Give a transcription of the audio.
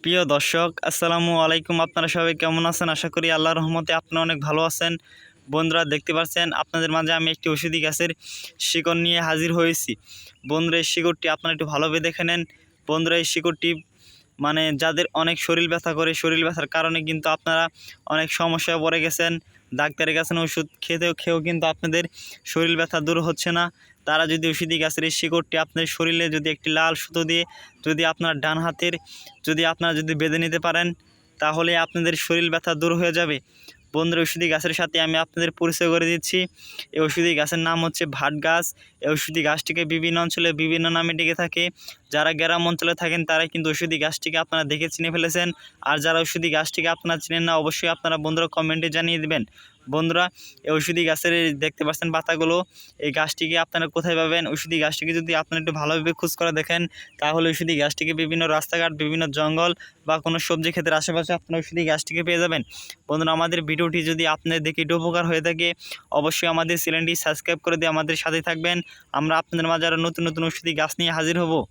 প্রিয় দর্শক, আসসালামু আলাইকুম। আপনারা সবাই কেমন আছেন? আশা করি আল্লাহর রহমতে আপনারা অনেক ভালো আছেন। বন্ধুরা, দেখতে পাচ্ছেন আপনাদের মাঝে আমি একটি ঔষধি গাছের শিকড় নিয়ে হাজির হয়েছি। বন্ধুরা, এই শিকড়টি আপনারা একটু ভালোভাবে দেখে নেন। বন্ধুরা, এই শিকড়টি যাদের অনেক শরীর ব্যথা করে, শরীর ব্যথার কারণে কিন্তু আপনারা অনেক সমস্যায় পড়ে গেছেন। ডাক্তারের কাছে ওষুধ খেয়েও কিন্তু আপনাদের শরীর ব্যথা দূর হচ্ছে না। তারা যদি ঔষধি গাছের এই শিকড়টি আপনার শরীরে যদি একটি লাল সুতো দিয়ে যদি আপনার ডান হাতের আপনারা যদি বেঁধে নিতে পারেন, তাহলে আপনাদের শরীর ব্যথা দূর হয়ে যাবে। বন্ধুরা, ঔষধি গাছের সাথে আমি আপনাদের পরিচয় করে দিচ্ছি। এই ঔষধি গাছের নাম হচ্ছে ভাট গাছ। এই ঔষধি গাছটিকে বিভিন্ন অঞ্চলে বিভিন্ন নামে ডেকে থাকে। যারা গ্রাম অঞ্চলে থাকেন তারা কিন্তু ঔষধি গাছটিকে আপনারা দেখে চিনে ফেলেছেন। আর যারা ঔষধি গাছটিকে আপনারা চিনেন না, অবশ্যই আপনারা বন্ধুরা কমেন্টে জানিয়ে দেবেন। বন্ধুরা, এই ঔষধি গাছের দেখতে পাচ্ছেন পাতাগুলো, এই গাছটিকে আপনারা কোথায় পাবেন? ঔষধি গাছটিকে যদি আপনারা একটু ভালোভাবে খোঁজ করে দেখেন, তাহলে ঔষধি গাছটিকে বিভিন্ন রাস্তাঘাট, বিভিন্ন জঙ্গল বা কোনো সবজি ক্ষেতের আশেপাশে আপনারা ঔষধি গাছটিকে পেয়ে যাবেন। বন্ধুরা, আমাদের ভিডিওটি যদি আপনাদের দেখে একটু উপকার হয়ে থাকে, অবশ্যই আমাদের চ্যানেলটি সাবস্ক্রাইব করে দিয়ে আমাদের সাথে থাকবেন। আমরা আপনাদের মাঝে আরও নতুন নতুন ঔষধি গাছ নিয়ে হাজির হব।